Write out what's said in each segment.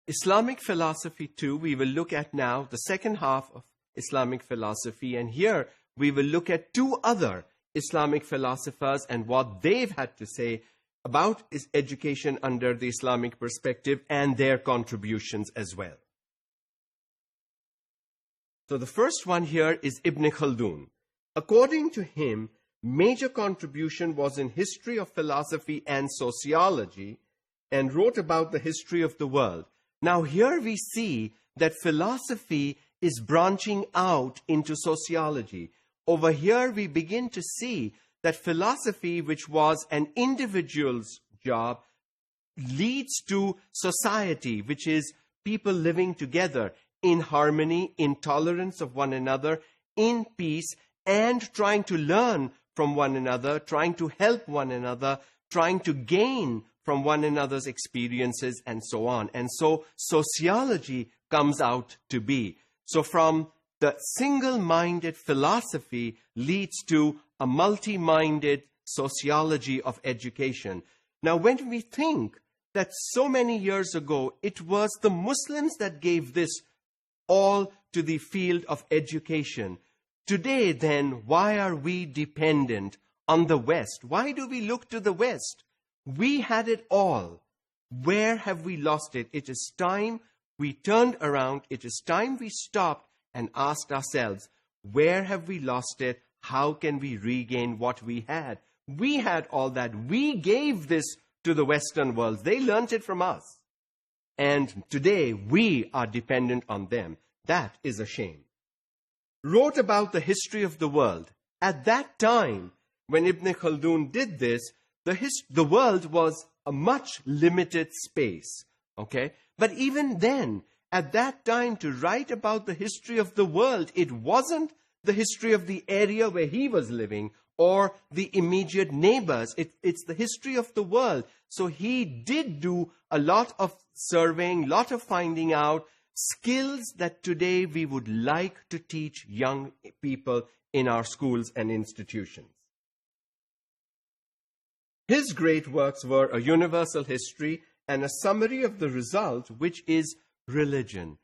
Islamic philosophy too, we will look at now the second half of Islamic philosophy. And here we will look at two other Islamic philosophers and what they've had to say about education under the Islamic perspective and their contributions as well. So the first one here is Ibn Khaldun. According to him, major contribution was in history of philosophy and sociology, and wrote about the history of the world. Now here we see that philosophy is branching out into sociology. Over here we begin to see that philosophy, which was an individual's job, leads to society, which is people living together in harmony, in tolerance of one another, in peace, and trying to learn from one another, trying to help one another, trying to gain from one another's experiences, and so on. And so sociology comes out to be. So from the single-minded philosophy leads to a multi-minded sociology of education. Now, when we think that so many years ago, it was the Muslims that gave this all to the field of education. Today, then, why are we dependent on the West? Why do we look to the West? We had it all. Where have we lost it? It is time we turned around. It is time we stopped and asked ourselves, where have we lost it? How can we regain what we had? We had all that. We gave this to the Western world. They learned it from us. And today, we are dependent on them. That is a shame. Wrote about the history of the world. At that time, when Ibn Khaldun did this, the world was a much limited space. Okay? But even then, at that time, to write about the history of the world, it wasn't the history of the area where he was living or the immediate neighbors. It's the history of the world. So he did do a lot of surveying, a lot of finding out, skills that today we would like to teach young people in our schools and institutions. His great works were A Universal History and a summary of the result, which is religion.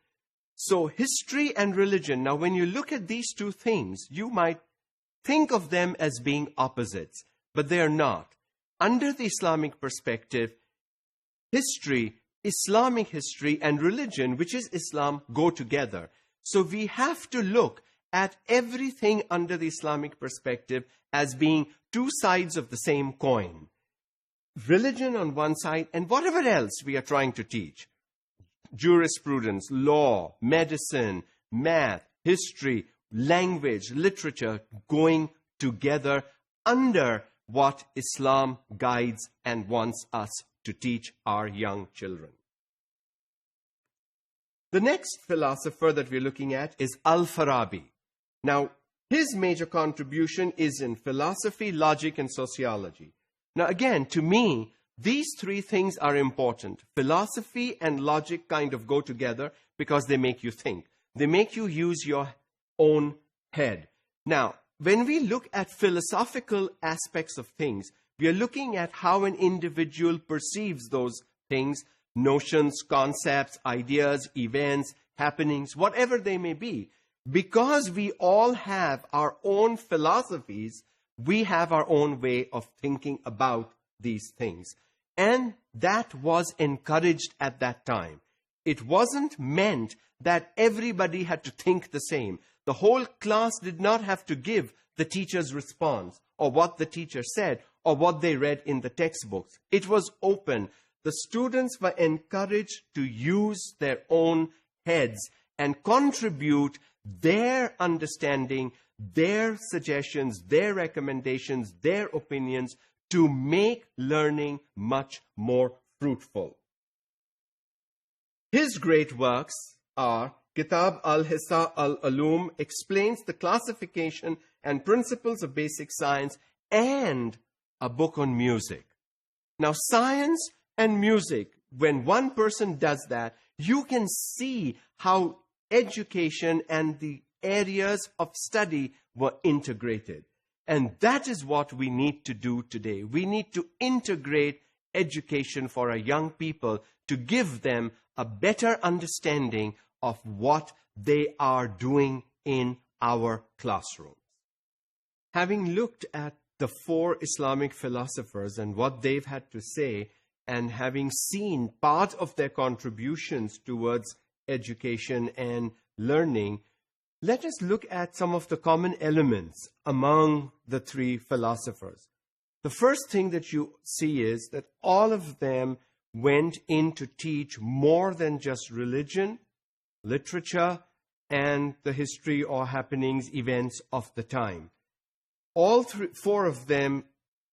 So history and religion. Now, when you look at these two things, you might think of them as being opposites, but they are not. Under the Islamic perspective, history, Islamic history, and religion, which is Islam, go together. So we have to look at everything under the Islamic perspective as being two sides of the same coin. Religion on one side and whatever else we are trying to teach. Jurisprudence, law, medicine, math, history, language, literature, going together under what Islam guides and wants us to teach our young children. The next philosopher that we're looking at is Al-Farabi. Now, his major contribution is in philosophy, logic, and sociology. Now, again, to me, these three things are important. Philosophy and logic kind of go together because they make you think. They make you use your own head. Now, when we look at philosophical aspects of things, we are looking at how an individual perceives those things, notions, concepts, ideas, events, happenings, whatever they may be. Because we all have our own philosophies, we have our own way of thinking about these things. And that was encouraged at that time. It wasn't meant that everybody had to think the same. The whole class did not have to give the teacher's response or what the teacher said or what they read in the textbooks. It was open. The students were encouraged to use their own heads and contribute their understanding, their suggestions, their recommendations, their opinions to make learning much more fruitful. His great works are Kitab al-Hisa al-Ulum, explains the classification and principles of basic science, and a book on music. Now, science and music, when one person does that, you can see how education and the areas of study were integrated. And that is what we need to do today. We need to integrate education for our young people to give them a better understanding of what they are doing in our classrooms. Having looked at the 4 Islamic philosophers and what they've had to say, and having seen part of their contributions towards education and learning, let us look at some of the common elements among the 3 philosophers. The first thing that you see is that all of them went in to teach more than just religion, literature, and the history or happenings, events of the time. All 4 of them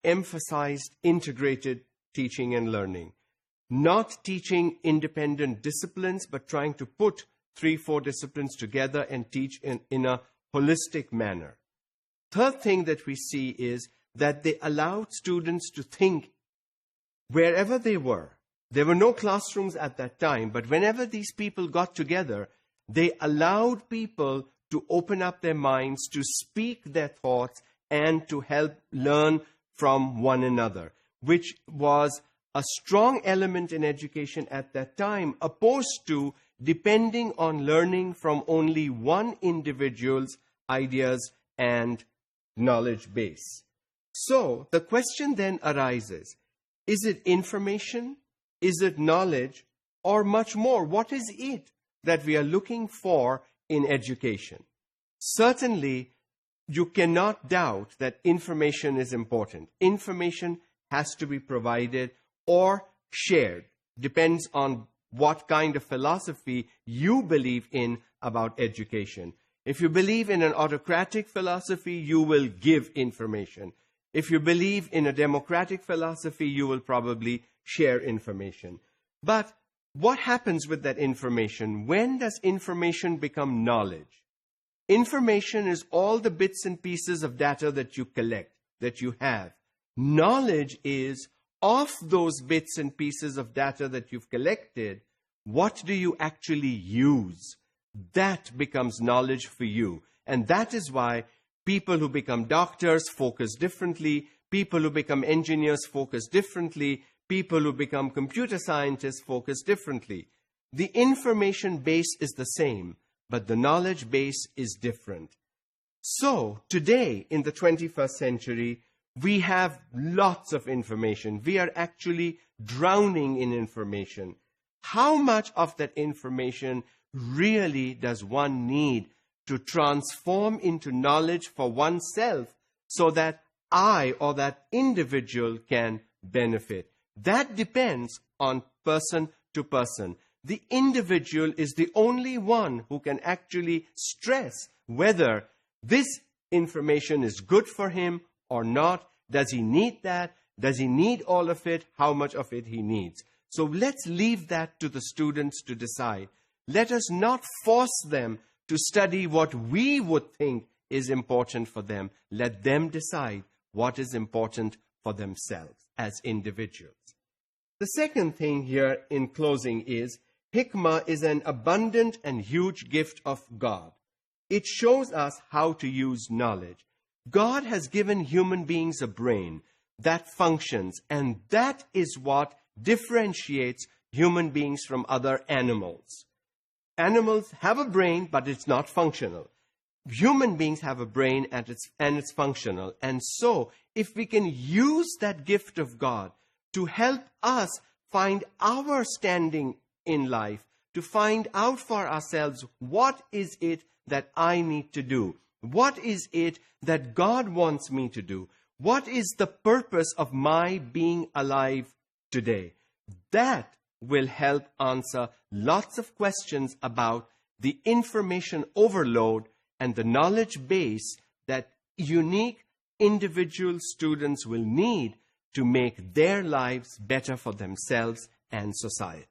emphasized integrated teaching and learning, not teaching independent disciplines, but trying to put 3-4 disciplines together and teach in a holistic manner. Third thing that we see is that they allowed students to think wherever they were. There were no classrooms at that time, but whenever these people got together, they allowed people to open up their minds, to speak their thoughts, and to help learn from one another, which was a strong element in education at that time, opposed to depending on learning from only one individual's ideas and knowledge base. So the question then arises, is it information, is it knowledge, or much more? What is it that we are looking for in education? Certainly, you cannot doubt that information is important. Information has to be provided or shared. Depends on what kind of philosophy you believe in about education. If you believe in an autocratic philosophy, you will give information. If you believe in a democratic philosophy, you will probably share information. But what happens with that information? When does information become knowledge? Information is all the bits and pieces of data that you collect, that you have. Knowledge is, of those bits and pieces of data that you've collected, what do you actually use? That becomes knowledge for you. And that is why people who become doctors focus differently, people who become engineers focus differently, people who become computer scientists focus differently. The information base is the same, but the knowledge base is different. So, today, in the 21st century, we have lots of information. We are actually drowning in information. How much of that information really does one need to transform into knowledge for oneself so that I or that individual can benefit? That depends on person to person. The individual is the only one who can actually stress whether this information is good for him or not. Does he need that? Does he need all of it? How much of it he needs? So let's leave that to the students to decide. Let us not force them to study what we would think is important for them. Let them decide what is important for themselves as individuals. The second thing here in closing is, hikmah is an abundant and huge gift of God. It shows us how to use knowledge. God has given human beings a brain that functions, and that is what differentiates human beings from other animals. Animals have a brain, but it's not functional. Human beings have a brain and it's functional. And so, if we can use that gift of God to help us find our standing in life, to find out for ourselves what is it that I need to do, what is it that God wants me to do, what is the purpose of my being alive today, that will help answer lots of questions about the information overload and the knowledge base that unique individual students will need to make their lives better for themselves and society.